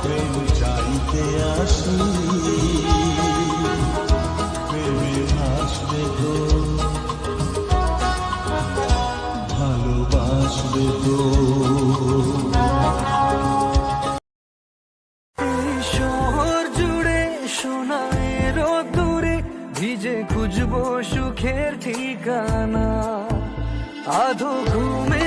প্রেম চাইতে আসি, প্রেমে ভাসবে তো, ভালোবাসবে তো। শহর জুড়ে সোনার দূরে ভিজে খুঁজবো সুখের ঠিকানা, আধো ঘুমে